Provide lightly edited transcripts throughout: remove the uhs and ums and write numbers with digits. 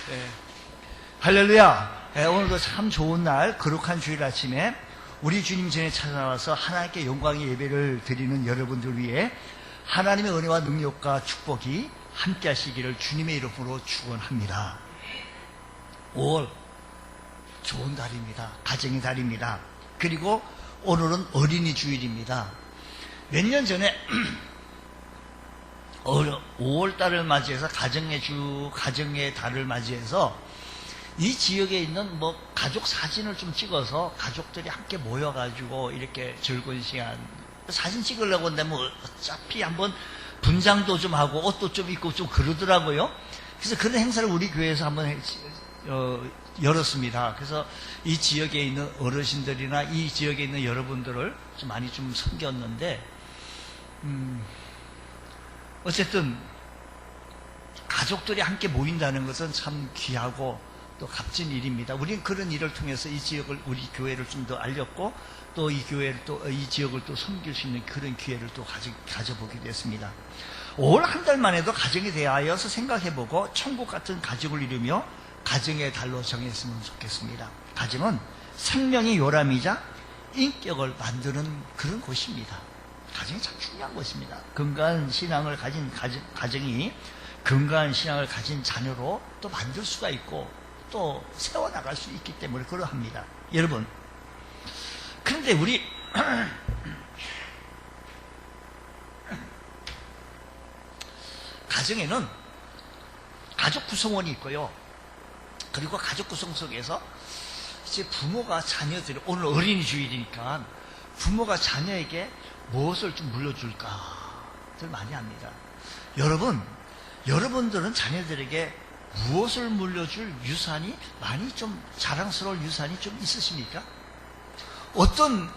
네. 할렐루야. 네, 오늘도 참 좋은 날, 거룩한 주일 아침에 우리 주님 전에 찾아와서 하나님께 영광의 예배를 드리는 여러분들 위해 하나님의 은혜와 능력과 축복이 함께 하시기를 주님의 이름으로 축원합니다. 5월 좋은 달입니다. 가정의 달입니다. 그리고 오늘은 어린이 주일입니다. 몇 년 전에 5월 달을 맞이해서 가정의 주, 가정의 달을 맞이해서 이 지역에 있는 가족 사진을 좀 찍어서 가족들이 함께 모여가지고 이렇게 즐거운 시간 사진 찍으려고 하는데 어차피 한번 분장도 좀 하고 옷도 좀 입고 좀 그러더라고요. 그래서 그런 행사를 우리 교회에서 한번 열었습니다. 그래서 이 지역에 있는 어르신들이나 이 지역에 있는 여러분들을 좀 많이 좀 섬겼는데 어쨌든 가족들이 함께 모인다는 것은 참 귀하고 또 값진 일입니다. 우리는 그런 일을 통해서 이 지역을, 우리 교회를 좀 더 알렸고 또 이 교회를 또 이 지역을 또 섬길 수 있는 그런 기회를 또 가져보게 됐습니다. 5월 한 달만 해도 가정에 대하여서 생각해보고 천국 같은 가족을 이루며 가정의 달로 정했으면 좋겠습니다. 가정은 생명의 요람이자 인격을 만드는 그런 곳입니다. 가정이 참 중요한 것입니다. 건강한 신앙을 가진 가정이 건강한 신앙을 가진 자녀로 또 만들 수가 있고 또 세워나갈 수 있기 때문에 그러합니다. 여러분, 그런데 우리 가정에는 가족 구성원이 있고요. 그리고 가족 구성 속에서 이제 부모가 자녀들이, 오늘 어린이 주일이니까 부모가 자녀에게 무엇을 좀 물려줄까를 많이 합니다. 여러분들은 자녀들에게 무엇을 물려줄 유산이 많이 좀 자랑스러울 유산이 좀 있으십니까? 어떤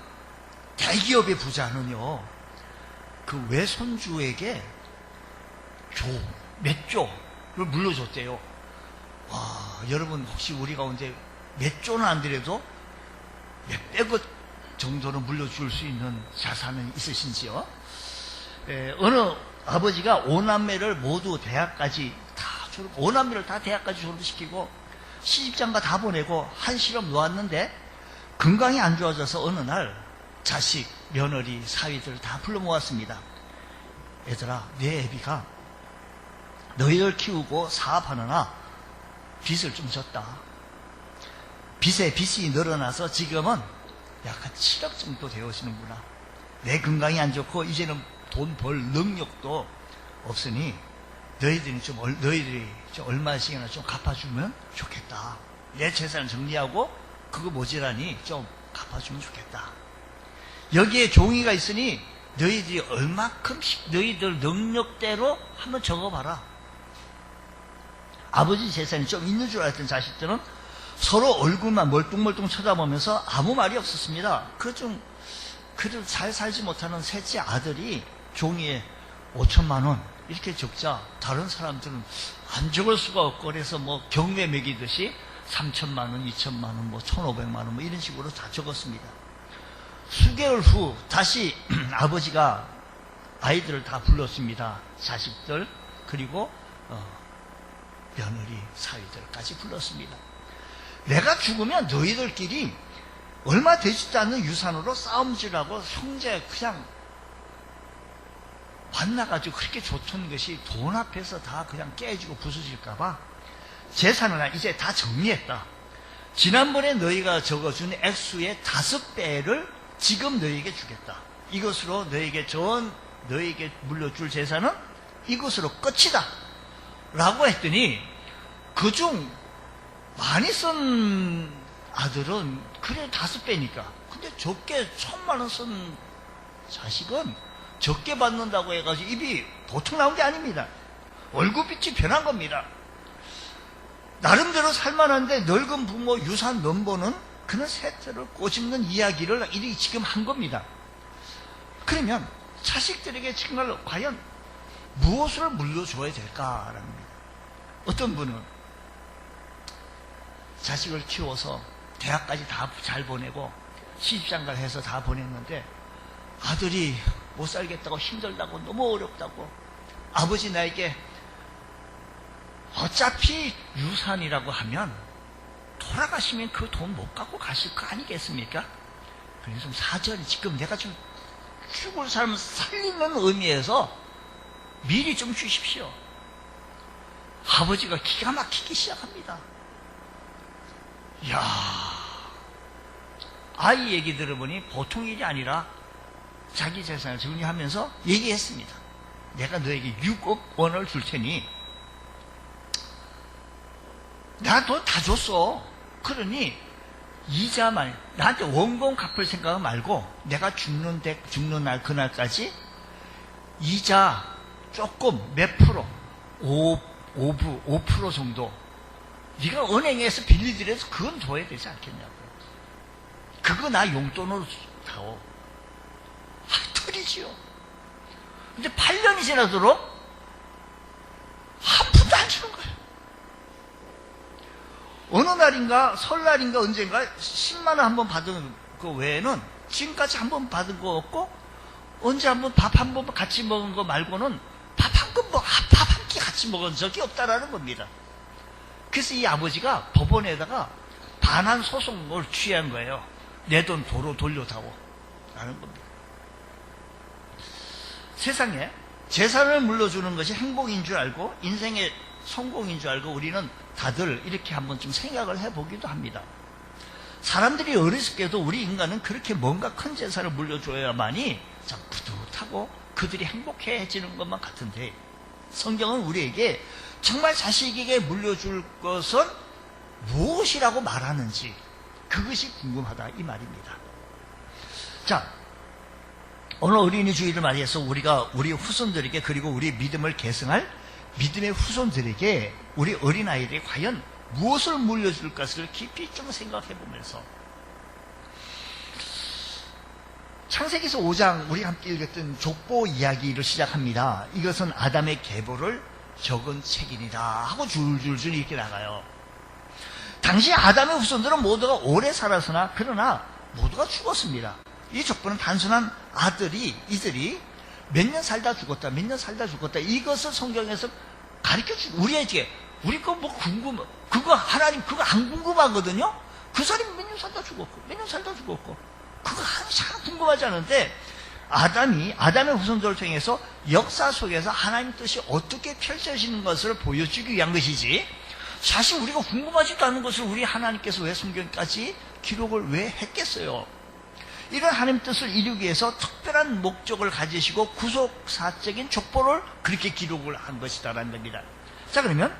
대기업의 부자는요, 그 외손주에게 몇 조를 물려줬대요. 와, 여러분 혹시 우리 가운데 몇 조는 안 되려도 몇백억 정도는 물려줄 수 있는 자산은 있으신지요? 어느 아버지가 5남매를 모두 대학까지 다 졸업, 5남매를 다 대학까지 졸업시키고 시집장가 다 보내고 한시름 놓았는데 건강이 안 좋아져서 어느 날 자식, 며느리, 사위들 다 불러 모았습니다. 얘들아, 내 애비가 너희들 키우고 사업하느라 빚을 좀 졌다. 빚이 늘어나서 지금은 약 한 7억 정도 되어지는구나. 내 건강이 안 좋고 이제는 돈 벌 능력도 없으니 너희들이 좀 얼마씩이나 좀 갚아주면 좋겠다. 내 재산을 정리하고 그거 모자라니 좀 갚아주면 좋겠다. 여기에 종이가 있으니 너희들이 얼마큼씩 너희들 능력대로 한번 적어봐라. 아버지 재산이 좀 있는 줄 알았던 자식들은 서로 얼굴만 멀뚱멀뚱 쳐다보면서 아무 말이 없었습니다. 그래도 잘 살지 못하는 셋째 아들이 종이에 5천만 원 이렇게 적자 다른 사람들은 안 적을 수가 없고 그래서 경매 매기듯이 3천만 원, 2천만 원, 1,500만 원 이런 식으로 다 적었습니다. 수개월 후 다시 아버지가 아이들을 다 불렀습니다. 자식들 그리고 며느리, 사위들까지 불렀습니다. 내가 죽으면 너희들끼리 얼마 되지도 않는 유산으로 싸움질하고 형제 그냥 만나가지고 그렇게 좋던 것이 돈 앞에서 다 그냥 깨지고 부서질까봐 재산을 이제 다 정리했다. 지난번에 너희가 적어준 액수의 5배를 지금 너희에게 주겠다. 이것으로 너희에게 물려줄 재산은 이것으로 끝이다. 라고 했더니 그중 많이 쓴 아들은 그래 5배니까 근데 적게 1,000만 원 쓴 자식은 적게 받는다고 해가지고 입이 보통 나온 게 아닙니다. 얼굴빛이 변한 겁니다. 나름대로 살만한데 늙은 부모 유산 넘보는 그런 셋째를 꼬집는 이야기를 이렇게 지금 한 겁니다. 그러면 자식들에게 정말 과연 무엇을 물려줘야 될까라는 겁니다. 어떤 분은 자식을 키워서 대학까지 다 잘 보내고 시집장가를 해서 다 보냈는데 아들이 못 살겠다고 힘들다고 너무 어렵다고 아버지 나에게 어차피 유산이라고 하면 돌아가시면 그 돈 못 갖고 가실 거 아니겠습니까? 그래서 좀 사절이 지금 내가 좀 죽을 사람 살리는 의미에서 미리 좀 주십시오. 아버지가 기가 막히기 시작합니다. 이야, 아이 얘기 들어보니 보통 일이 아니라 자기 재산을 정리하면서 얘기했습니다. 내가 너에게 6억 원을 줄 테니 나 돈 다 줬어. 그러니 이자만 나한테 원금 갚을 생각은 말고 내가 죽는 날 그날까지 이자 조금 몇 프로 5% 정도 네가 은행에서 빌리더라도 그건 줘야 되지 않겠냐고. 그거 나 용돈으로 다오. 틀리지요. 근데 8년이 지나도록 한 푼도 안 주는 거예요. 어느 날인가 설날인가 언젠가 10만 원 한 번 받은 그 외에는 지금까지 한 번 받은 거 없고 언제 한 번 밥 한 번 같이 먹은 거 말고는 밥 한 끼 같이 먹은 적이 없다라는 겁니다. 그래서 이 아버지가 법원에다가 반환 소송을 취한 거예요. 내 돈 도로 돌려다오 라는 겁니다. 세상에 재산을 물려주는 것이 행복인 줄 알고 인생의 성공인 줄 알고 우리는 다들 이렇게 한번 좀 생각을 해보기도 합니다. 사람들이 어렸을 때도 우리 인간은 그렇게 뭔가 큰 재산을 물려줘야만이 참 뿌듯하고 그들이 행복해지는 것만 같은데 성경은 우리에게 정말 자식에게 물려줄 것은 무엇이라고 말하는지 그것이 궁금하다 이 말입니다. 자, 오늘 어린이 주일을 맞이해서 우리가 우리 후손들에게 그리고 우리 믿음을 계승할 믿음의 후손들에게 우리 어린아이들이 과연 무엇을 물려줄 것을 깊이 좀 생각해 보면서 창세기서 5장 우리 함께 읽었던 족보 이야기를 시작합니다. 이것은 아담의 계보를 적은 책이니라 하고 줄줄줄 이렇게 나가요. 당시 아담의 후손들은 모두가 오래 살았으나 그러나 모두가 죽었습니다. 이 족보는 단순한 이들이 몇 년 살다 죽었다, 몇 년 살다 죽었다 이것을 성경에서 가르쳐 주고 우리에게 우리 거 뭐 그거 하나님 그거 안 궁금하거든요. 그 사람이 몇 년 살다 죽었고 몇 년 살다 죽었고 그거 참 궁금하지 않은데 아담의 후손들을 통해서 역사 속에서 하나님 뜻이 어떻게 펼쳐지는 것을 보여주기 위한 것이지 사실 우리가 궁금하지도 않은 것을 우리 하나님께서 왜 성경까지 기록을 왜 했겠어요? 이런 하나님 뜻을 이루기 위해서 특별한 목적을 가지시고 구속사적인 족보를 그렇게 기록을 한 것이다라는 겁니다. 자, 그러면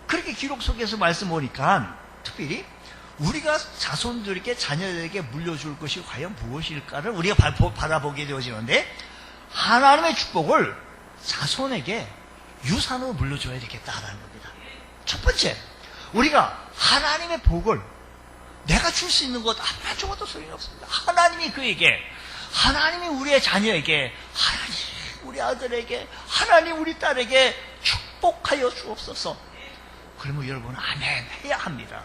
그렇게 기록 속에서 말씀 보니까 특별히 우리가 자손들에게 자녀들에게 물려줄 것이 과연 무엇일까를 우리가 바라보게 되어지는데 하나님의 축복을 자손에게 유산으로 물려줘야 되겠다라는 겁니다. 첫 번째, 우리가 하나님의 복을 내가 줄 수 있는 것 하나 줘도 소용이 없습니다. 하나님이 하나님이 우리의 자녀에게, 하나님 우리 아들에게, 하나님 우리 딸에게 축복하여 주옵소서. 그러면 여러분 아멘 해야 합니다.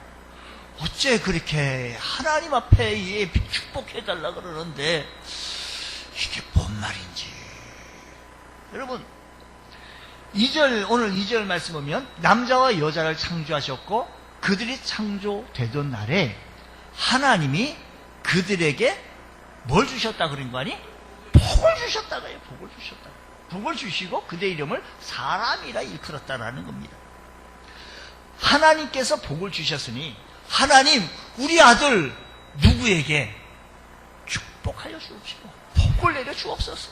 어째 그렇게 하나님 앞에 축복해달라 그러는데 이게 뭔 말인지. 여러분 오늘 2절 말씀 보면 남자와 여자를 창조하셨고 그들이 창조되던 날에 하나님이 그들에게 뭘 주셨다 그런 거 아니? 복을 주셨다고요. 복을 주셨다. 복을 주시고 그들의 이름을 사람이라 일컬었다라는 겁니다. 하나님께서 복을 주셨으니 하나님 우리 아들 누구에게 축복하여 주옵시고 복을 내려 주옵소서.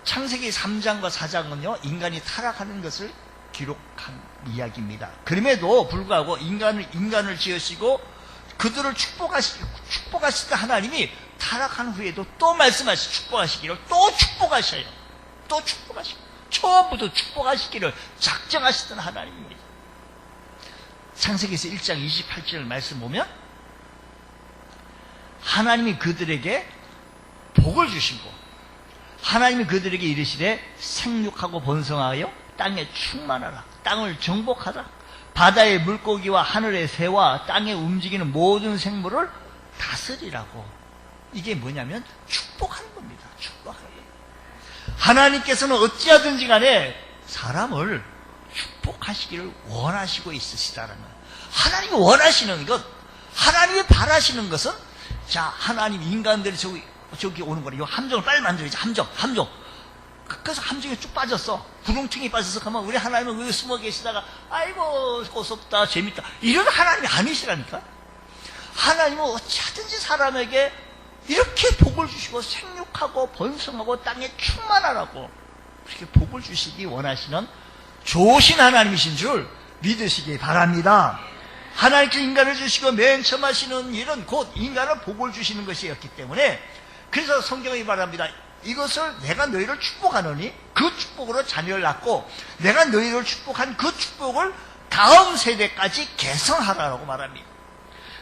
창세기 3장과 4장은요 인간이 타락하는 것을 기록한 이야기입니다. 그럼에도 불구하고 인간을 지으시고 그들을 축복하시다 하나님이 타락한 후에도 또 말씀하시 축복하시기를 또 축복하셔요. 또 축복하시고 처음부터 축복하시기를 작정하시던 하나님입니다. 창세기에서 1장 28절 말씀 보면 하나님이 그들에게 복을 주시고 하나님이 그들에게 이르시되 생육하고 번성하여 땅에 충만하라. 땅을 정복하라. 바다의 물고기와 하늘의 새와 땅에 움직이는 모든 생물을 다스리라고. 이게 뭐냐면 축복하는 겁니다. 축복하는 겁니다. 하나님께서는 어찌하든지 간에 사람을 축복하시기를 원하시고 있으시다는 거예요. 하나님이 원하시는 것, 하나님이 바라시는 것은, 자, 하나님 인간들이 저기 오는 거래. 이 함정을 빨리 만들어야지. 함정. 그래서 함정에 쭉 빠졌어. 구렁텅이 빠져서 가면 우리 하나님은 왜 숨어 계시다가 아이고 고섭다 재밌다 이런 하나님이 아니시라니까. 하나님은 어찌하든지 사람에게 이렇게 복을 주시고 생육하고 번성하고 땅에 충만하라고 그렇게 복을 주시기 원하시는 좋으신 하나님이신 줄 믿으시기 바랍니다. 하나님께서 인간을 주시고 맨 처음 하시는 일은 곧 인간을 복을 주시는 것이었기 때문에, 그래서 성경이 말합니다. 이것을 내가 너희를 축복하노니 그 축복으로 자녀를 낳고 내가 너희를 축복한 그 축복을 다음 세대까지 계승하라고 말합니다.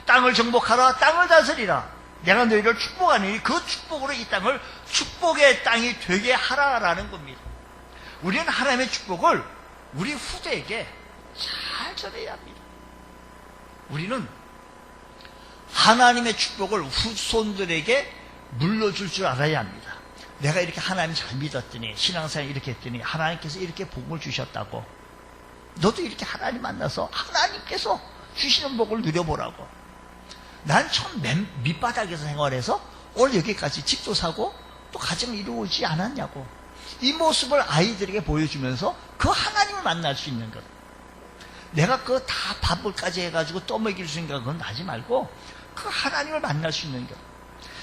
땅을 정복하라, 땅을 다스리라. 내가 너희를 축복하니 그 축복으로 이 땅을 축복의 땅이 되게 하라라는 겁니다. 우리는 하나님의 축복을 우리 후대에게 잘 전해야 합니다. 우리는 하나님의 축복을 후손들에게 물려줄 줄 알아야 합니다. 내가 이렇게 하나님 잘 믿었더니, 신앙생활 이렇게 했더니 하나님께서 이렇게 복을 주셨다고, 너도 이렇게 하나님 만나서 하나님께서 주시는 복을 누려보라고. 난 처음 밑바닥에서 생활해서 오늘 여기까지 집도 사고 또 가정을 이루지 않았냐고. 이 모습을 아이들에게 보여주면서 그 하나님을 만날 수 있는 것. 내가 그 다 밥을까지 해가지고 떠먹일 수 있는 건 하지 말고 그 하나님을 만날 수 있는 것.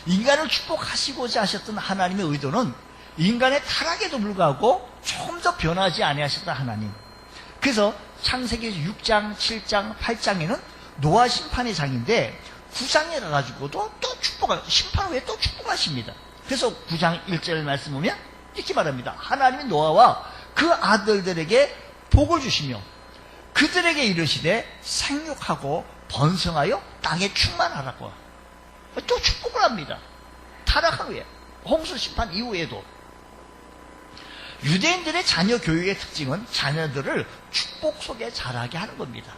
인간을 축복하시고자 하셨던 하나님의 의도는 인간의 타락에도 불구하고 조금 더 변하지 아니하셨던 하나님. 그래서 창세기 6장, 7장, 8장에는 노아 심판의 장인데 9장에 가가지고도 또 심판 후에 또 축복하십니다. 그래서 9장 1절 말씀 보면 이렇게 말합니다. 하나님이 노아와 그 아들들에게 복을 주시며 그들에게 이르시되 생육하고 번성하여 땅에 충만하라고. 또 축복을 합니다. 타락한 후에, 홍수 심판 이후에도. 유대인들의 자녀 교육의 특징은 자녀들을 축복 속에 자라게 하는 겁니다.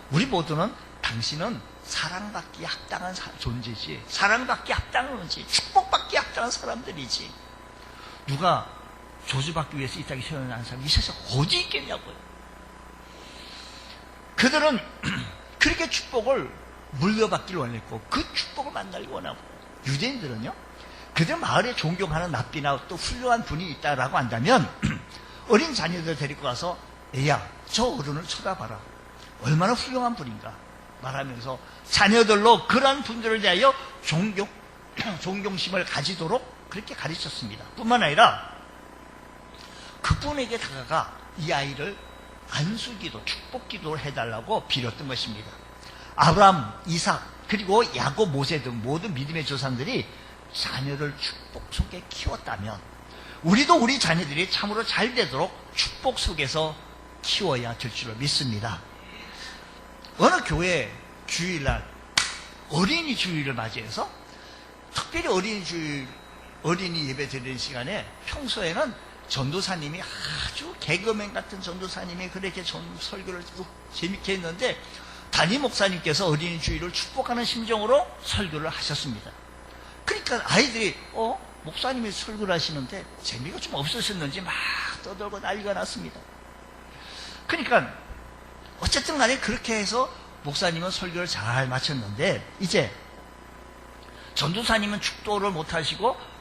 우리 모두는 당신은 사랑받기 합당한 존재지, 사랑받기 합당한 존재, 축복받기 합당한 사람들이지. 누가 저주받기 위해서 이 땅에 태어난 사람이 이 세상에 어디 있겠냐고요. 그들은 그렇게 축복을 물려받기를 원했고 그 축복을 만나기 원하고, 유대인들은요, 그들 마을에 존경하는 랍비나 또 훌륭한 분이 있다라고 한다면 어린 자녀들 데리고 가서 애야 저 어른을 쳐다봐라, 얼마나 훌륭한 분인가 말하면서 자녀들로 그런 분들을 대하여 존경심을 가지도록 그렇게 가르쳤습니다. 뿐만 아니라 그분에게 다가가 이 아이를 안수기도, 축복기도를 해달라고 빌었던 것입니다. 아브라함, 이삭, 그리고 야곱, 모세 등 모든 믿음의 조상들이 자녀를 축복 속에 키웠다면 우리도 우리 자녀들이 참으로 잘 되도록 축복 속에서 키워야 될 줄로 믿습니다. 어느 교회 주일날 어린이 주일을 맞이해서 특별히 어린이 예배 드리는 시간에, 평소에는 전도사님이 아주 개그맨 같은 전도사님이 그렇게 설교를 재밌게 했는데 담임 목사님께서 어린이 주일을 축복하는 심정으로 설교를 하셨습니다. 그러니까 아이들이 목사님이 설교를 하시는데 재미가 좀 없으셨는지 막 떠들고 난리가 났습니다. 그러니까 어쨌든 간에 그렇게 해서 목사님은 설교를 잘 마쳤는데, 이제 전도사님은 축도를 못하시고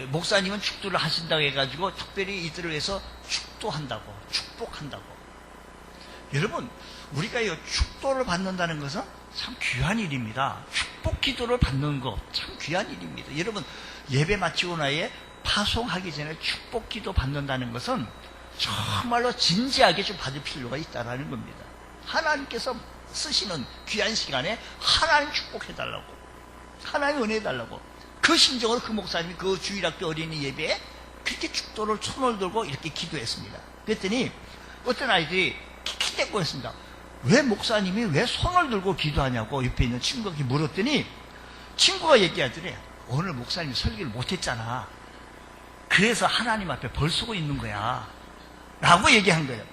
목사님은 축도를 하신다고 해가지고 특별히 이들을 위해서 축도한다고, 축복한다고. 여러분, 우리가 이 축도를 받는다는 것은 참 귀한 일입니다. 축복 기도를 받는 것 참 귀한 일입니다. 여러분, 예배 마치고 나에 파송하기 전에 축복 기도 받는다는 것은 정말로 진지하게 좀 받을 필요가 있다는 겁니다. 하나님께서 쓰시는 귀한 시간에 하나님 축복해달라고, 하나님 은혜해달라고, 그 심정으로 그 목사님이 그 주일학교 어린이 예배에 그렇게 축도를 손을 들고 이렇게 기도했습니다. 그랬더니 어떤 아이들이 킥킥대고 했습니다. 왜 목사님이 왜 손을 들고 기도하냐고 옆에 있는 친구가 물었더니 친구가 얘기하더래. 오늘 목사님이 설교를 못했잖아. 그래서 하나님 앞에 벌 쓰고 있는 거야 라고 얘기한 거예요.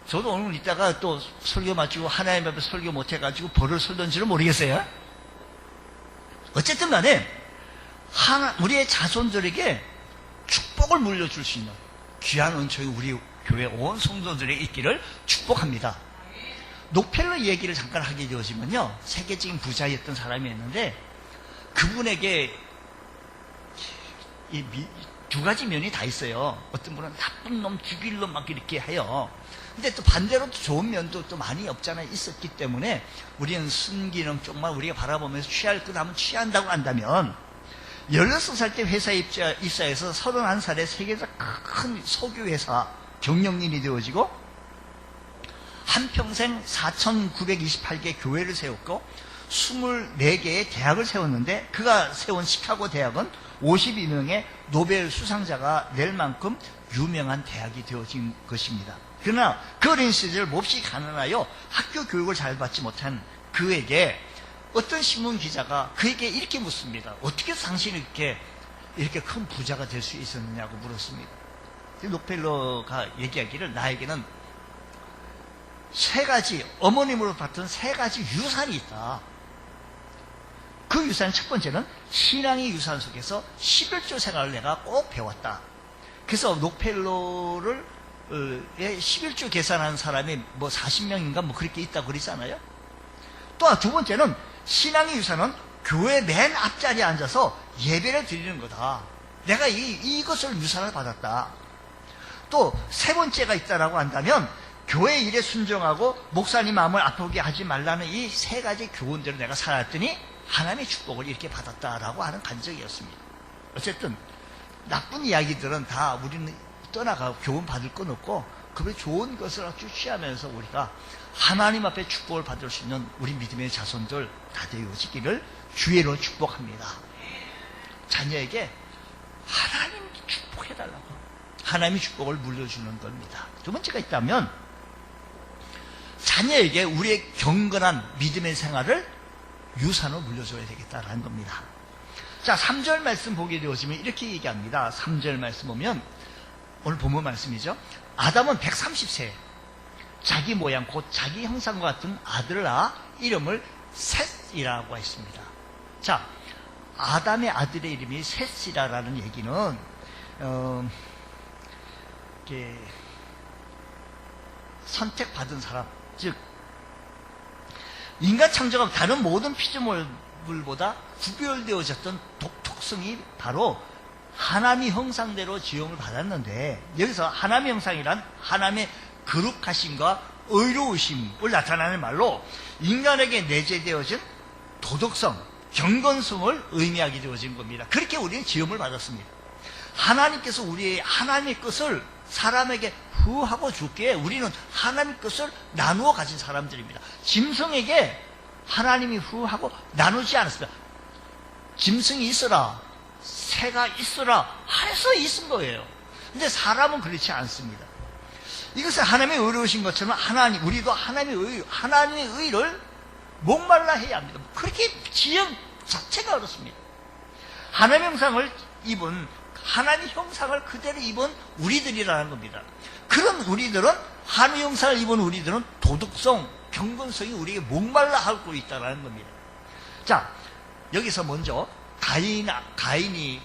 저도 오늘 이따가 또 설교 마치고 하나님 앞에 설교 못해가지고 벌을 썰던지를 모르겠어요. 어쨌든 간에 우리의 자손들에게 축복을 물려줄 수 있는 귀한 은총이 우리 교회 온 성도들의 있기를 축복합니다. 록펠러 얘기를 잠깐 하게 되어지면요, 세계적인 부자였던 사람이었는데 그분에게 두 가지 면이 다 있어요. 어떤 분은 나쁜 놈 죽일 놈 막 이렇게 해요. 근데 또 반대로 또 좋은 면도 또 많이 없잖아요. 있었기 때문에 우리는 순기능 쪽만 우리가 바라보면서 취할 것 하면 취한다고 한다면 16살 때 회사에 입사해서 31살에 세계에서 큰 석유회사 경영인이 되어지고 한평생 4,928개 교회를 세웠고 24개의 대학을 세웠는데 그가 세운 시카고 대학은 52명의 노벨 수상자가 낼 만큼 유명한 대학이 되어진 것입니다. 그러나 그 어린 시절 몹시 가난하여 학교 교육을 잘 받지 못한 그에게 어떤 신문 기자가 그에게 이렇게 묻습니다. 어떻게 해서 당신이 이렇게 큰 부자가 될 수 있었느냐고 물었습니다. 록펠러가 얘기하기를 나에게는 어머님으로 받던 3가지 유산이 있다. 그 유산 첫 번째는 신앙의 유산 속에서 11조 생활을 내가 꼭 배웠다. 그래서 록펠러를 11조 계산하는 사람이 뭐 40명인가 뭐 그렇게 있다고 그러잖아요. 또 두 번째는 신앙의 유산은 교회 맨 앞자리에 앉아서 예배를 드리는 거다. 내가 이것을 유산을 받았다. 또 세 번째가 있다라고 한다면 교회 일에 순종하고 목사님 마음을 아프게 하지 말라는 이 3가지 교훈대로 내가 살았더니 하나님의 축복을 이렇게 받았다라고 하는 간증이었습니다. 어쨌든 나쁜 이야기들은 다 우리는 떠나가고 교훈 받을 건 없고 그 좋은 것을 아주 취하면서 우리가 하나님 앞에 축복을 받을 수 있는 우리 믿음의 자손들 다 되어지기를 주의로 축복합니다. 자녀에게 하나님 축복해달라고, 하나님의 축복을 물려주는 겁니다. 두 번째가 있다면 자녀에게 우리의 경건한 믿음의 생활을 유산으로 물려줘야 되겠다라는 겁니다. 자, 3절 말씀 보게 되어지면 이렇게 얘기합니다. 3절 말씀 보면 오늘 본문 말씀이죠. 아담은 130세 자기 모양 곧 자기 형상과 같은 아들을 낳아 이름을 셋이라고 했습니다. 자, 아담의 아들의 이름이 셋이라는 얘기는 선택받은 사람, 즉 인간 창조가 다른 모든 피조물보다 구별되어졌던 독특성이 바로 하나님의 형상대로 지음을 받았는데, 여기서 하나님의 형상이란 하나님의 거룩하심과 의로우심을 나타내는 말로 인간에게 내재되어진 도덕성, 경건성을 의미하게 되어진 겁니다. 그렇게 우리는 지음을 받았습니다. 하나님께서 우리의 하나님의 것을 사람에게 후하고 주기에 우리는 하나님의 것을 나누어 가진 사람들입니다. 짐승에게 하나님이 후하고 나누지 않았습니다. 짐승이 있어라, 새가 있어라 해서 있은 거예요. 근데 사람은 그렇지 않습니다. 이것은 하나님의 의로우신 것처럼 우리도 하나님의 의를 목말라 해야 합니다. 그렇게 지형 자체가 어렵습니다. 하나님의 형상을 입은, 하나님의 형상을 그대로 입은 우리들이라는 겁니다. 그런 우리들은, 하나님의 형상을 입은 우리들은 도덕성, 경건성이 우리에게 목말라 하고 있다는 겁니다. 자, 여기서 먼저 가인이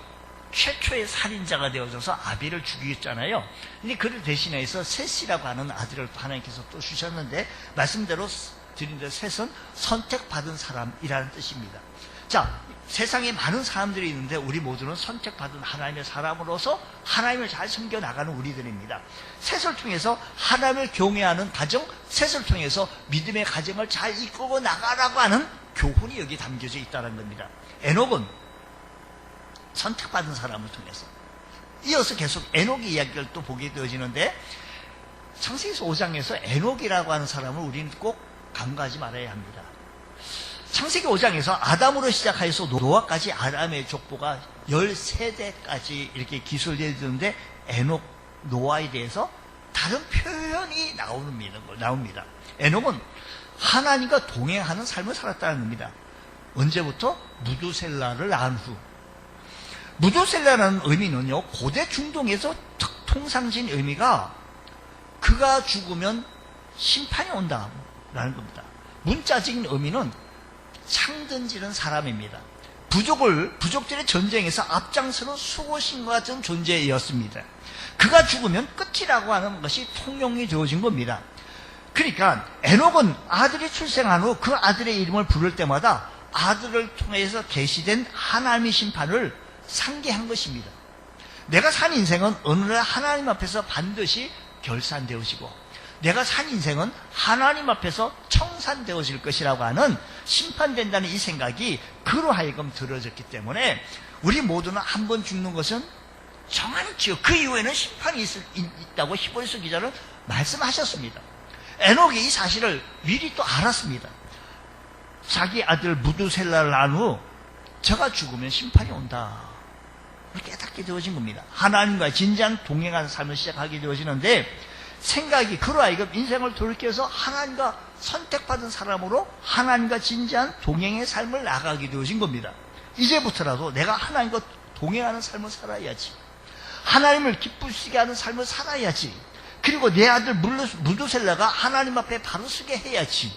최초의 살인자가 되어져서 아벨을 죽이겠잖아요. 근데 그를 대신해서 셋이라고 하는 아들을 하나님께서 또 주셨는데, 말씀대로 드린 대로 셋은 선택받은 사람이라는 뜻입니다. 자, 세상에 많은 사람들이 있는데 우리 모두는 선택받은 하나님의 사람으로서 하나님을 잘 섬겨나가는 우리들입니다. 셋을 통해서 하나님을 경외하는 가정, 셋을 통해서 믿음의 가정을 잘 이끌고 나가라고 하는 교훈이 여기 담겨져 있다는 겁니다. 에녹은 선택받은 사람을 통해서, 이어서 계속 에녹의 이야기를 또 보게 되어지는데, 창세기서 5장에서 에녹이라고 하는 사람을 우리는 꼭 간과하지 말아야 합니다. 창세기 5장에서 아담으로 시작해서 노아까지 아담의 족보가 13대까지 이렇게 기술되어 있는데, 에녹, 노아에 대해서 다른 표현이 나옵니다. 에녹은 하나님과 동행하는 삶을 살았다는 겁니다. 언제부터? 무두셀라를 낳은 후. 무두셀라라는 의미는요, 고대 중동에서 통상적인 의미가 그가 죽으면 심판이 온다라는 겁니다. 문자적인 의미는 창 던지는 사람입니다. 부족들의 전쟁에서 앞장서는 수호신과 같은 존재였습니다. 그가 죽으면 끝이라고 하는 것이 통용이 되어진 겁니다. 그러니까 에녹은 아들이 출생한 후 그 아들의 이름을 부를 때마다 아들을 통해서 계시된 하나님의 심판을 상기한 것입니다. 내가 산 인생은 어느 날 하나님 앞에서 반드시 결산되어지고 내가 산 인생은 하나님 앞에서 청산되어질 것이라고 하는 심판된다는 이 생각이 그로 하여금 들어졌기 때문에 우리 모두는 한 번 죽는 것은 정한지요. 그 이후에는 심판이 있다고 히브리서 기자는 말씀하셨습니다. 에녹이 이 사실을 미리 또 알았습니다. 자기 아들 무두셀라를 낳은 후 저가 죽으면 심판이 온다. 깨닫게 되어진 겁니다. 하나님과 진지한 동행하는 삶을 시작하게 되어지는데 생각이 그로 하여금 인생을 돌이켜서 하나님과 선택받은 사람으로 하나님과 진지한 동행의 삶을 나가게 되어진 겁니다. 이제부터라도 내가 하나님과 동행하는 삶을 살아야지. 하나님을 기쁘시게 하는 삶을 살아야지. 그리고 내 아들 무두셀라가 하나님 앞에 바로 서게 해야지.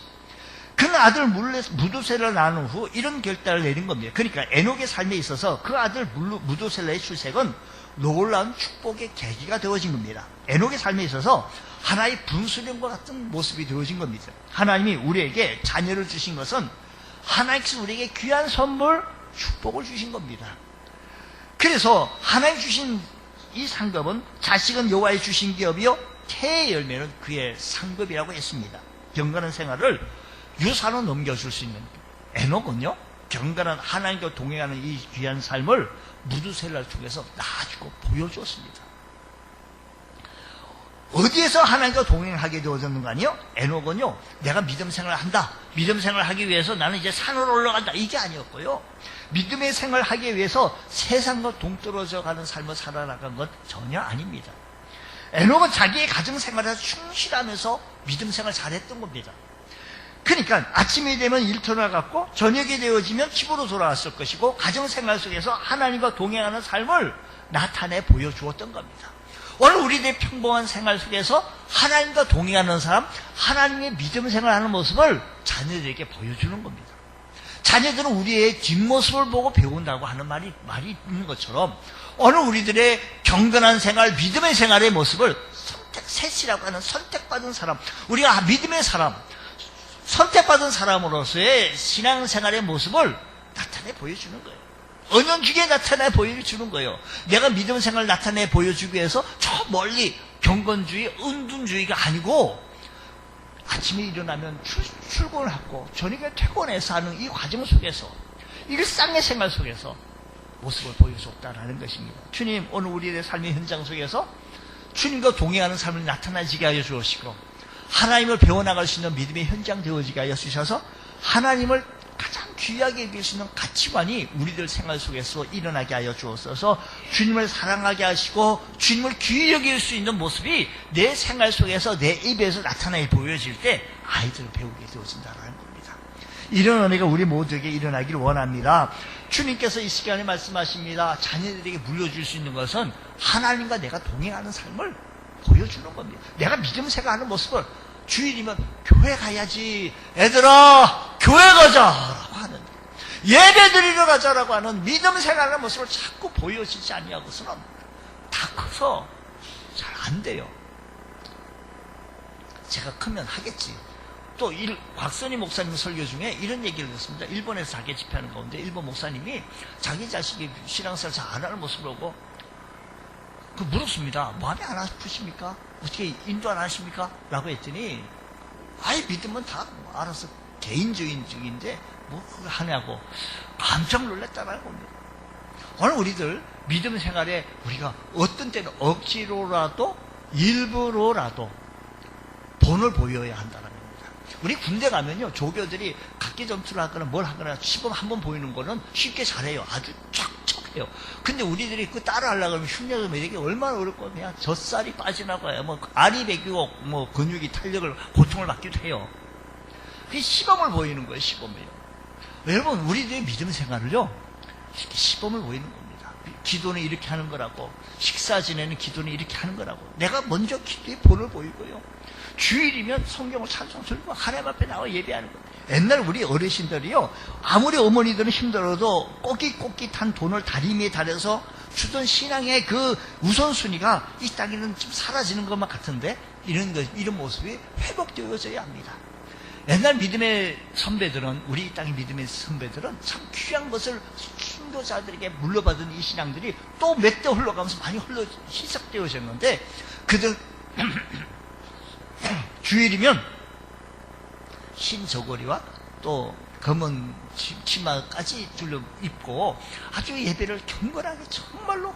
그 아들 무두셀라를 낳은 후 이런 결단을 내린 겁니다. 그러니까 에녹의 삶에 있어서 그 아들 무두셀라의 출생은 놀라운 축복의 계기가 되어진 겁니다. 에녹의 삶에 있어서 하나의 분수령과 같은 모습이 되어진 겁니다. 하나님이 우리에게 자녀를 주신 것은 하나님께서 우리에게 귀한 선물, 축복을 주신 겁니다. 그래서 하나님 주신 이 상급은 자식은 여호와의 주신 기업이요 태의 열매는 그의 상급이라고 했습니다. 경건한 생활을 유산으로 넘겨줄 수 있는 에녹은요 경건한 하나님과 동행하는 이 귀한 삶을 무두셀라를 통해서 나아주고 보여주었습니다. 어디에서 하나님과 동행하게 되어졌는가요? 에녹은요 내가 믿음 생활을 한다. 믿음 생활을 하기 위해서 나는 이제 산으로 올라간다. 이게 아니었고요. 믿음의 생활을 하기 위해서 세상과 동떨어져 가는 삶을 살아나간 것 전혀 아닙니다. 에녹은 자기의 가정생활에서 충실하면서 믿음 생활을 잘했던 겁니다. 그러니까 아침이 되면 일터로 나갔고 저녁이 되어지면 집으로 돌아왔을 것이고 가정생활 속에서 하나님과 동행하는 삶을 나타내 보여주었던 겁니다. 오늘 우리들의 평범한 생활 속에서 하나님과 동행하는 사람, 하나님의 믿음 생활하는 모습을 자녀들에게 보여주는 겁니다. 자녀들은 우리의 뒷모습을 보고 배운다고 하는 말이 있는 것처럼 오늘 우리들의 경건한 생활, 믿음의 생활의 모습을 셋이라고 하는 선택받은 사람, 우리가 믿음의 사람, 선택받은 사람으로서의 신앙생활의 모습을 나타내 보여주는 거예요. 은연중에 나타내 보여주는 거예요. 내가 믿음 생활을 나타내 보여주기 위해서 저 멀리 경건주의, 은둔주의가 아니고 아침에 일어나면 출근을 하고 저녁에 퇴근해서 하는 이 과정 속에서 일상의 생활 속에서 모습을 보여줬다라는 것입니다. 주님 오늘 우리의 삶의 현장 속에서 주님과 동행하는 삶을 나타나지게 하여 주시고 하나님을 배워나갈 수 있는 믿음의 현장 되어지게 하여 주셔서 하나님을 가장 귀하게 여길 수 있는 가치관이 우리들 생활 속에서 일어나게 하여 주옵소서. 주님을 사랑하게 하시고 주님을 귀히 여길 수 있는 모습이 내 생활 속에서 내 입에서 나타나 보여질 때 아이들을 배우게 되어진다는 겁니다. 이런 은혜가 우리 모두에게 일어나기를 원합니다. 주님께서 이 시간에 말씀하십니다. 자녀들에게 물려줄 수 있는 것은 하나님과 내가 동행하는 삶을 보여주는 겁니다. 내가 믿음 생활하는 모습을 주일이면 교회 가야지. 애들아 교회 가자라고 하는, 예배 드리러 가자라고 하는 믿음 생활하는 모습을 자꾸 보여지지 아니하고서는 다 커서 잘 안 돼요. 제가 크면 하겠지. 또 곽선희 목사님 설교 중에 이런 얘기를 듣습니다. 일본에서 자기 집회하는 가운데 일본 목사님이 자기 자식이 신앙생활 잘 안 하는 모습을 보고 물었습니다. 마음이 안 아프십니까? 어떻게 인도 안 하십니까? 라고 했더니 아이 믿으면 다 알아서 개인적인데 뭐 그걸 하냐고 깜짝 놀랐다는 겁니다. 오늘 우리들 믿음 생활에 우리가 어떤 때는 억지로라도 일부러라도 본을 보여야 한다는 겁니다. 우리 군대 가면요 조교들이 각기 전투를 하거나 뭘 하거나 시범 한번 보이는 거는 쉽게 잘해요. 아주 척척해요. 근데 우리들이 그 따라하려고 하면 흉내를 이게 얼마나 어렵고 그냥 젖살이 빠지나고 해요. 뭐 알이 베기고 뭐 근육이 탄력을 고통을 받기도 해요. 그게 시범을 보이는 거예요. 시범이에요. 여러분 우리들의 믿음 생활을요 이렇게 시범을 보이는 겁니다. 기도는 이렇게 하는 거라고, 식사 지내는 기도는 이렇게 하는 거라고, 내가 먼저 기도의 본을 보이고요 주일이면 성경을 찬송 들고 하나님 앞에 나와 예배하는 거예요. 옛날 우리 어르신들이요 아무리 어머니들은 힘들어도 꼬깃꼬깃한 돈을 다리미에 달여서 주던 신앙의 그 우선순위가 이 땅에는 좀 사라지는 것만 같은데 이런 모습이 회복되어져야 합니다. 옛날 믿음의 선배들은, 우리 이 땅의 믿음의 선배들은 참 귀한 것을 순교자들에게 물려받은 이 신앙들이 또 몇 대 흘러가면서 많이 희석되어졌는데, 그들 주일이면 흰 저고리와 또 검은 치마까지 둘러 입고 아주 예배를 경건하게 정말로,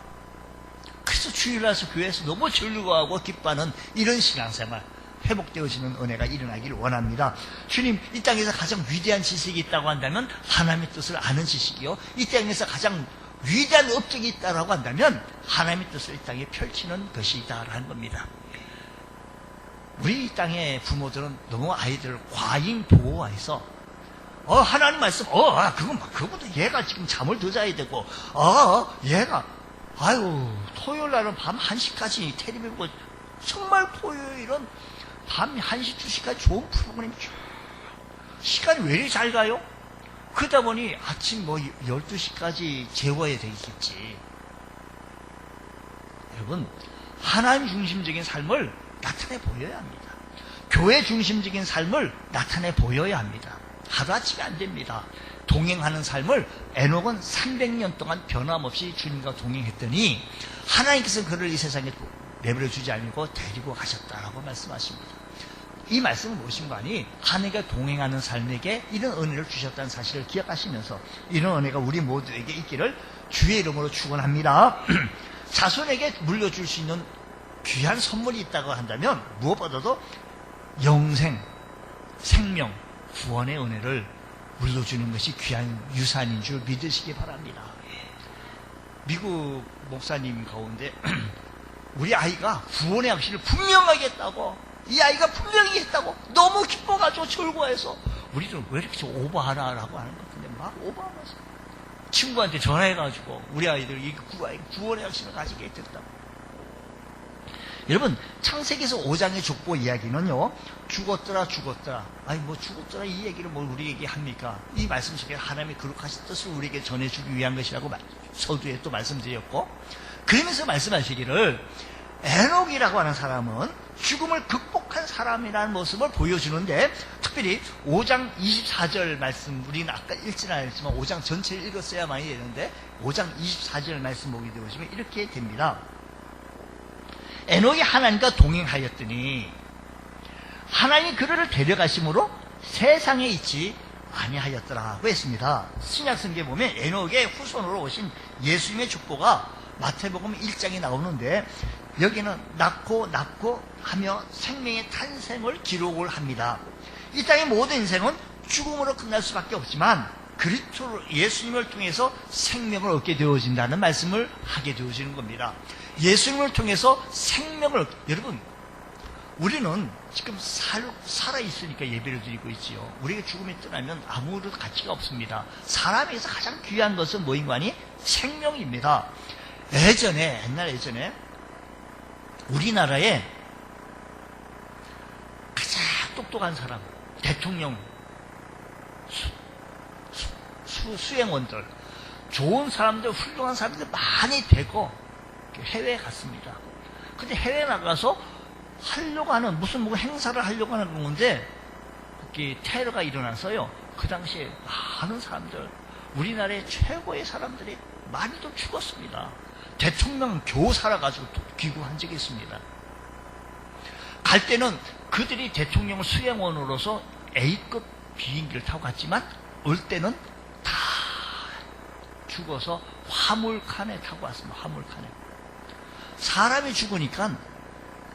그래서 주일 와서 교회에서 너무 즐거워하고 기뻐하는 이런 신앙생활, 회복되어지는 은혜가 일어나길 원합니다. 주님, 이 땅에서 가장 위대한 지식이 있다고 한다면 하나님의 뜻을 아는 지식이요, 이 땅에서 가장 위대한 업적이 있다고 한다면 하나님의 뜻을 이 땅에 펼치는 것이다라는 겁니다. 우리 이 땅의 부모들은 너무 아이들을 과잉 보호해서 하나님 말씀, 그거보다 얘가 지금 잠을 더 자야 되고, 얘가, 토요일 날은 밤 1시까지 텔레비 보고, 정말 토요일은 밤 1시, 2시까지 좋은 프로그램이 쭉, 시간이 왜 이리 잘 가요? 그러다 보니 아침 12시까지 재워야 되겠지. 여러분, 하나님 중심적인 삶을 나타내 보여야 합니다. 교회 중심적인 삶을 나타내 보여야 합니다. 하루아침에 안 됩니다. 동행하는 삶을 에녹은 300년 동안 변함없이 주님과 동행했더니 하나님께서 그를 이 세상에 내버려 주지 않고 데리고 가셨다라고 말씀하십니다. 이 말씀은 무엇인가니, 하나님과 동행하는 삶에게 이런 은혜를 주셨다는 사실을 기억하시면서 이런 은혜가 우리 모두에게 있기를 주의 이름으로 축원합니다. 자손에게 물려줄 수 있는 귀한 선물이 있다고 한다면 무엇보다도 영생, 생명, 구원의 은혜를 물려주는 것이 귀한 유산인 줄 믿으시기 바랍니다. 미국 목사님 가운데 우리 아이가 구원의 확신을 분명하게 했다고, 이 아이가 분명히 했다고 너무 기뻐가지고 즐거워해서, 우리도 왜 이렇게 오버하나라고 하는 것 같은데 막 오버하면서 친구한테 전화해가지고 우리 아이들 이 구원의 확신을 가지게 됐다고. 여러분, 창세기에서 5장의 족보 이야기는요, 죽었더라. 죽었더라 이 얘기를 뭘 우리에게 합니까? 이 말씀 속에 하나님의 거룩하신 뜻을 우리에게 전해주기 위한 것이라고 서두에 또 말씀드렸고, 그러면서 말씀하시기를 에녹이라고 하는 사람은 죽음을 극복한 사람이라는 모습을 보여주는데, 특별히 5장 24절 말씀, 우리는 아까 읽지는 않았지만 5장 전체를 읽었어야만이 되는데 5장 24절 말씀 보게 되시면 이렇게 됩니다. 에녹이 하나님과 동행하였더니 하나님이 그를 데려가심으로 세상에 있지 아니하였더라고 했습니다. 신약성경에 보면 에녹의 후손으로 오신 예수님의 족보가 마태복음 1장에 나오는데, 여기는 낳고 하며 생명의 탄생을 기록을 합니다. 이 땅의 모든 인생은 죽음으로 끝날 수밖에 없지만 그리스도 예수님을 통해서 생명을 얻게 되어진다는 말씀을 하게 되어지는 겁니다. 예수님을 통해서 생명을, 여러분, 우리는 지금 살아있으니까 예배를 드리고 있지요. 우리가 죽음이 떠나면 아무런 가치가 없습니다. 사람에서 가장 귀한 것은 뭐인가니? 생명입니다. 옛날 예전에 우리나라에 가장 똑똑한 사람, 대통령, 수행원들, 좋은 사람들, 훌륭한 사람들 많이 되고 해외에 갔습니다. 근데 해외에 나가서 하려고 하는, 무슨 행사를 하려고 하는 건데, 테러가 일어나서요, 그 당시에 많은 사람들, 우리나라의 최고의 사람들이 많이도 죽었습니다. 대통령 겨우 살아가지고 귀국한 적이 있습니다. 갈 때는 그들이 대통령 수행원으로서 A급 비행기를 타고 갔지만 올 때는 다 죽어서 화물칸에 타고 왔습니다. 화물칸에. 사람이 죽으니까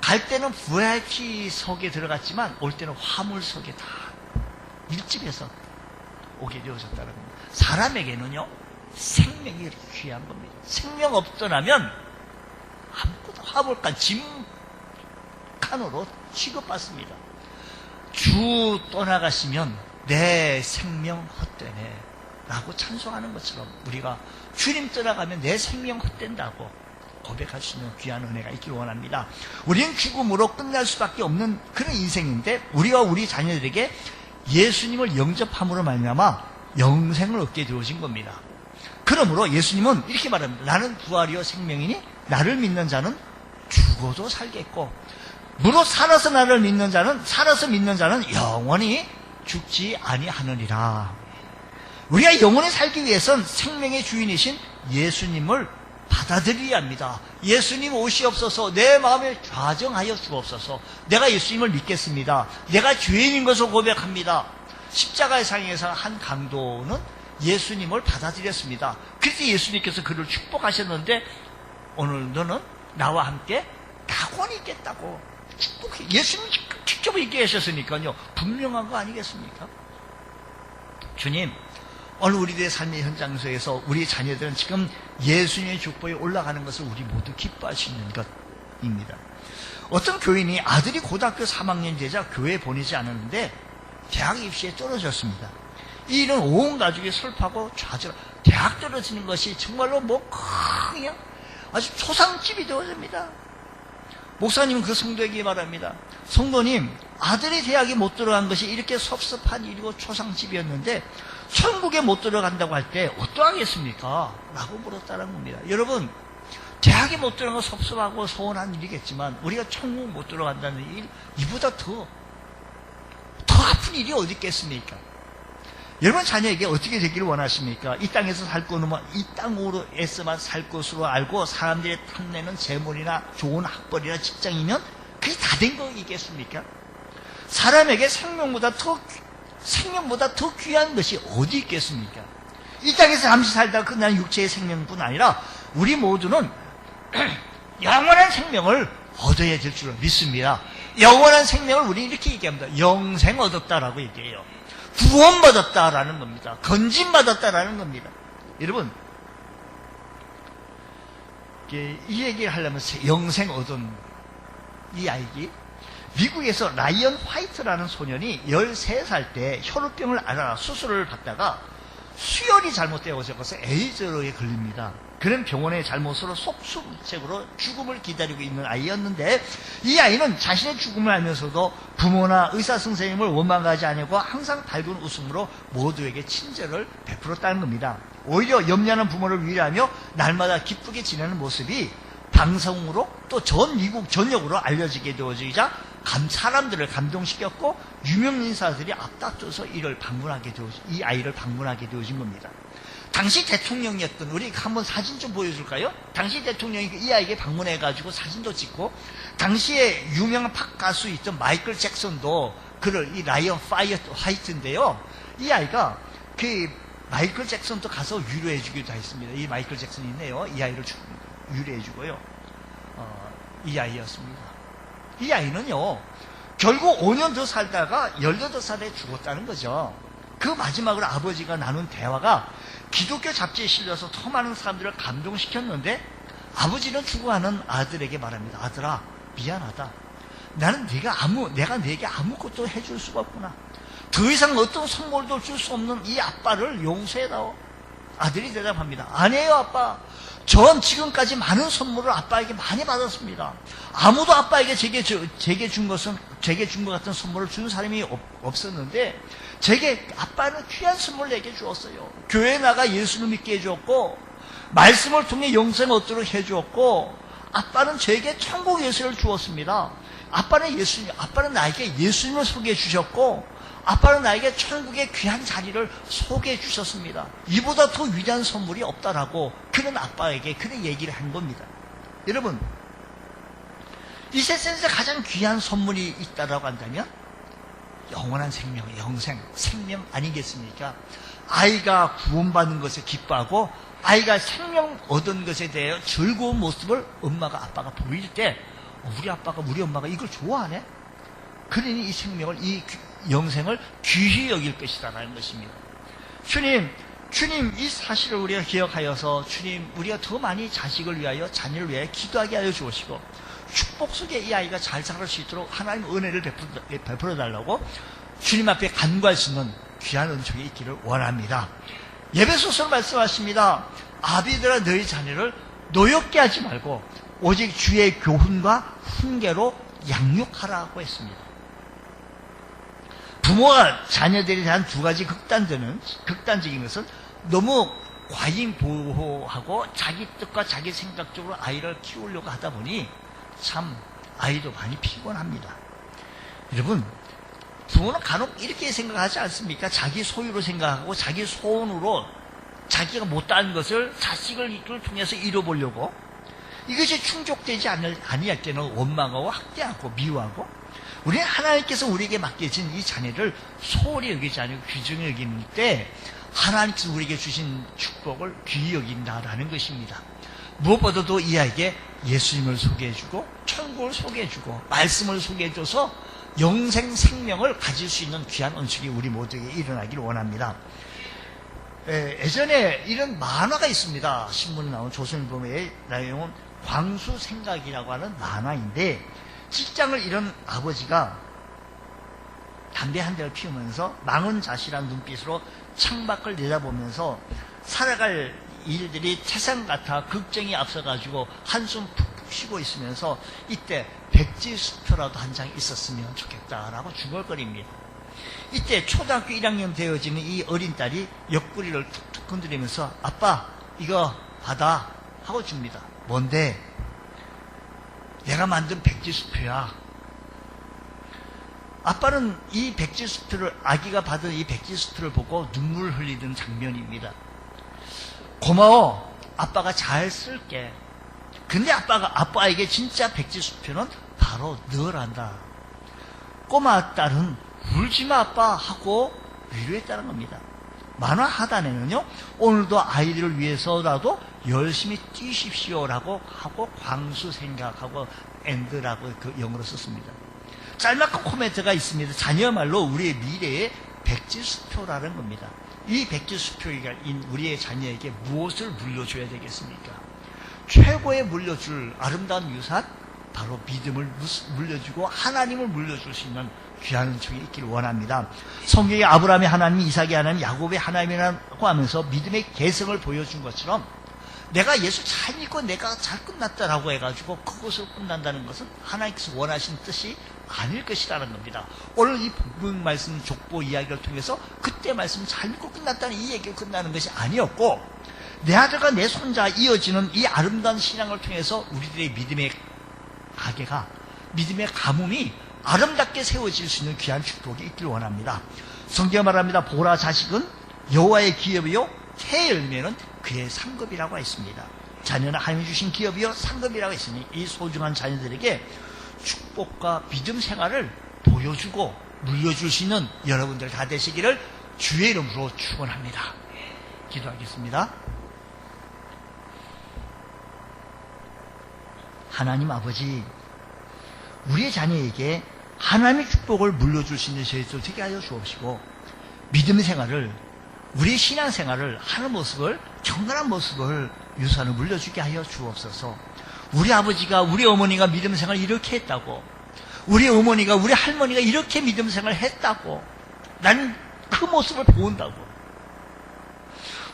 갈 때는 VIP석에 들어갔지만 올 때는 화물석에 다 밀집해서 오게 되어졌다는 겁니다. 사람에게는요, 생명이 귀한 겁니다. 생명 없더라면 아무것도 화물칸, 짐칸으로 취급받습니다. 주 떠나가시면 내 생명 헛되네 라고 찬송하는 것처럼 우리가 주님 떠나가면 내 생명 헛된다고 고백할 수 있는 귀한 은혜가 있기를 원합니다. 우리는 죽음으로 끝날 수밖에 없는 그런 인생인데, 우리와 우리 자녀들에게 예수님을 영접함으로 말미암아 영생을 얻게 되어진 겁니다. 그러므로 예수님은 이렇게 말합니다. 나는 부활이요 생명이니 나를 믿는 자는 죽어도 살겠고 무릇 살아서 믿는 자는 영원히 죽지 아니하느니라. 우리가 영원히 살기 위해선 생명의 주인이신 예수님을 받아들여야 합니다. 예수님 오시옵소서, 내 마음에 좌정하여 주옵소서. 내가 예수님을 믿겠습니다. 내가 죄인인 것을 고백합니다. 십자가의 상에서 한 강도는 예수님을 받아들였습니다. 그래서 예수님께서 그를 축복하셨는데 오늘 너는 나와 함께 낙원이 있겠다고 축복해. 예수님 직접 얘기하셨으니까요. 분명한 거 아니겠습니까? 주님, 오늘 우리들의 삶의 현장소에서 우리 자녀들은 지금 예수님의 축복에 올라가는 것을 우리 모두 기뻐할 수 있는 것입니다. 어떤 교인이 아들이 고등학교 3학년 되자 교회에 보내지 않았는데 대학 입시에 떨어졌습니다. 이 일은 온 가족이 슬퍼하고 좌절. 대학 떨어지는 것이 정말로 그냥 아주 초상집이 되어집니다. 목사님은 그 성도에게 말합니다. 성도님, 아들이 대학에 못 들어간 것이 이렇게 섭섭한 일이고 초상집이었는데 천국에 못 들어간다고 할 때 어떠하겠습니까? 라고 물었다는 겁니다. 여러분, 대학에 못 들어간 건 섭섭하고 서운한 일이겠지만 우리가 천국 못 들어간다는 일, 이보다 더 아픈 일이 어디 있겠습니까? 여러분 자녀에게 어떻게 되기를 원하십니까? 이 땅에서 살 거는 이 땅으로에서만 살 것으로 알고 사람들이 탐내는 재물이나 좋은 학벌이나 직장이면 그게 다 된 거이겠습니까? 사람에게 생명보다 더 귀한 것이 어디 있겠습니까? 이 땅에서 잠시 살다가 끝나는 육체의 생명뿐 아니라 우리 모두는 영원한 생명을 얻어야 될 줄 믿습니다. 영원한 생명을 우리 이렇게 얘기합니다. 영생 얻었다라고 얘기해요. 구원받았다라는 겁니다. 건진받았다라는 겁니다. 여러분, 이 얘기를 하려면 영생 얻은 이 아이기 미국에서 라이언 화이트라는 소년이 13살 때 혈우병을 앓아 수술을 받다가 수혈이 잘못되어져서 에이즈에 걸립니다. 그런 병원의 잘못으로 속수무책으로 죽음을 기다리고 있는 아이였는데 이 아이는 자신의 죽음을 알면서도 부모나 의사 선생님을 원망하지 않고 항상 밝은 웃음으로 모두에게 친절을 베풀었다는 겁니다. 오히려 염려하는 부모를 위로하며 날마다 기쁘게 지내는 모습이 방송으로 또 전 미국 전역으로 알려지게 되어지자 사람들을 감동시켰고 유명 인사들이 앞다퉈서 이 아이를 방문하게 되어진 겁니다. 당시 대통령이었던, 우리 한번 사진 좀 보여줄까요? 당시 대통령이 이 아이에게 방문해가지고 사진도 찍고, 당시에 유명한 팝 가수 있던 마이클 잭슨도 이 라이언 화이트인데요. 이 아이가 마이클 잭슨도 가서 위로해주기도 했습니다. 이 마이클 잭슨이 있네요. 이 아이를 위로해주고요. 이 아이였습니다. 이 아이는요, 결국 5년 더 살다가 18살에 죽었다는 거죠. 그 마지막으로 아버지가 나눈 대화가 기독교 잡지에 실려서 더 많은 사람들을 감동시켰는데 아버지는 죽어가는 아들에게 말합니다. 아들아, 미안하다. 내가 내게 아무것도 해줄 수가 없구나. 더 이상 어떤 선물도 줄 수 없는 이 아빠를 용서해다오. 아들이 대답합니다. 아니에요, 아빠. 전 지금까지 많은 선물을 아빠에게 많이 받았습니다. 아무도 아빠에게 제게 준 것 같은 선물을 준 사람이 없었는데 아빠는 귀한 선물을 내게 주었어요. 교회에 나가 예수를 믿게 해주었고 말씀을 통해 영생 얻도록 해주었고 아빠는 저에게 천국 예수를 주었습니다. 아빠는 나에게 예수님을 소개해 주셨고 아빠는 나에게 천국의 귀한 자리를 소개해 주셨습니다. 이보다 더 위대한 선물이 없다라고 그런 아빠에게 그런 얘기를 한 겁니다. 여러분, 이 세상에서 가장 귀한 선물이 있다라고 한다면 영원한 생명, 생명 아니겠습니까? 아이가 구원받는 것에 기뻐하고 아이가 생명 얻은 것에 대해 즐거운 모습을 아빠가 보일 때 우리 엄마가 이걸 좋아하네? 그러니 이 생명을, 이 영생을 귀히 여길 것이다라는 것입니다. 주님, 이 사실을 우리가 기억하여서 우리가 더 많이 자식을 위하여 자녀를 위하여 기도하게 하여 주시고 축복 속에 이 아이가 잘 자랄 수 있도록 하나님 은혜를 베풀어 달라고 주님 앞에 간구할 수 있는 귀한 은총이 있기를 원합니다. 예배소서로 말씀하십니다. 아비들아 너희 자녀를 노엽게 하지 말고 오직 주의 교훈과 훈계로 양육하라고 했습니다. 부모와 자녀들에 대한 두 가지 극단적인 것은 너무 과잉 보호하고 자기 뜻과 자기 생각적으로 아이를 키우려고 하다 보니 참 아이도 많이 피곤합니다. 여러분, 부모는 간혹 이렇게 생각하지 않습니까? 자기 소유로 생각하고 자기 소원으로 자기가 못다한 것을 자식을 통해서 이뤄보려고, 이것이 충족되지 아니할 때는 원망하고 학대하고 미워하고, 우리는 하나님께서 우리에게 맡겨진 이 자녀를 소홀히 여기지 아니고 귀중히 여기는 때 하나님께서 우리에게 주신 축복을 귀히 여긴다라는 것입니다. 무엇보다도 이 아이에게 예수님을 소개해주고 천국을 소개해주고 말씀을 소개해줘서 영생 생명을 가질 수 있는 귀한 은총이 우리 모두에게 일어나기를 원합니다. 예전에 이런 만화가 있습니다. 신문에 나온 조선일보의 내용은 광수생각이라고 하는 만화인데, 직장을 잃은 아버지가 담배 한 대를 피우면서 망언자실한 눈빛으로 창밖을 내다보면서 살아갈 일들이 태산 같아 걱정이 앞서가지고 한숨 푹푹 쉬고 있으면서 이때 백지수표라도 한 장 있었으면 좋겠다라고 중얼거립니다. 이때 초등학교 1학년 되어지는 이 어린 딸이 옆구리를 툭툭 건드리면서 아빠 이거 받아 하고 줍니다. 뭔데? 내가 만든 백지수표야. 아빠는 이 백지수표를, 아기가 받은 이 백지수표를 보고 눈물 흘리던 장면입니다. 고마워. 아빠가 잘 쓸게. 근데 아빠에게 진짜 백지수표는 바로 너란다. 꼬마 딸은 울지마 아빠 하고 위로했다는 겁니다. 만화 하단에는요, 오늘도 아이들을 위해서라도 열심히 뛰십시오라고 하고 광수 생각하고 엔드라고 그 영어로 썼습니다. 짤막한 코멘트가 있습니다. 자녀야말로 우리의 미래의 백지수표라는 겁니다. 이 백지수표인 우리의 자녀에게 무엇을 물려줘야 되겠습니까? 최고의 물려줄 아름다운 유산, 바로 믿음을 물려주고 하나님을 물려줄 수 있는 귀한 은총이 있기를 원합니다. 성경에 아브라함의 하나님, 이삭의 하나님, 야곱의 하나님이라고 하면서 믿음의 개성을 보여준 것처럼 내가 예수 잘 믿고 내가 잘 끝났다라고 해가지고 그것으로 끝난다는 것은 하나님께서 원하시는 뜻이 아닐 것이라는 겁니다. 오늘 이 복음 말씀 족보 이야기를 통해서 그때 말씀 잘 믿고 끝났다는 이 얘기가 끝나는 것이 아니었고, 내 아들과 내 손자 이어지는 이 아름다운 신앙을 통해서 우리들의 믿음의 가게가, 믿음의 가뭄이 아름답게 세워질 수 있는 귀한 축복이 있기를 원합니다. 성경 말합니다. 보라, 자식은 여호와의 기업이요 새 열매는 그의 상급이라고 했습니다. 자녀는 하나님이 주신 기업이요 상급이라고 했으니 이 소중한 자녀들에게 축복과 믿음 생활을 보여주고 물려줄 수 있는 여러분들 다 되시기를 주의 이름으로 축원합니다. 기도하겠습니다. 하나님 아버지, 우리의 자녀에게 하나님의 축복을 물려줄 수 있는 저희들 되게 하여 주옵시고, 믿음 생활을, 우리의 신앙 생활을 하는 모습을, 경건한 모습을 유산을 물려주게 하여 주옵소서. 우리 아버지가, 우리 어머니가 믿음 생활을 이렇게 했다고, 우리 어머니가, 우리 할머니가 이렇게 믿음 생활을 했다고, 나는 그 모습을 보온다고.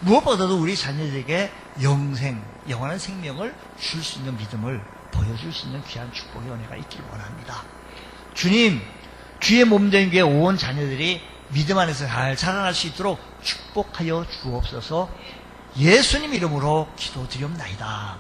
무엇보다도 우리 자녀들에게 영생, 영원한 생명을 줄 수 있는 믿음을 보여줄 수 있는 귀한 축복의 은혜가 있길 원합니다. 주님, 주의 몸된 교회 온 자녀들이 믿음 안에서 잘 자라날 수 있도록 축복하여 주옵소서. 예수님 이름으로 기도드리옵나이다.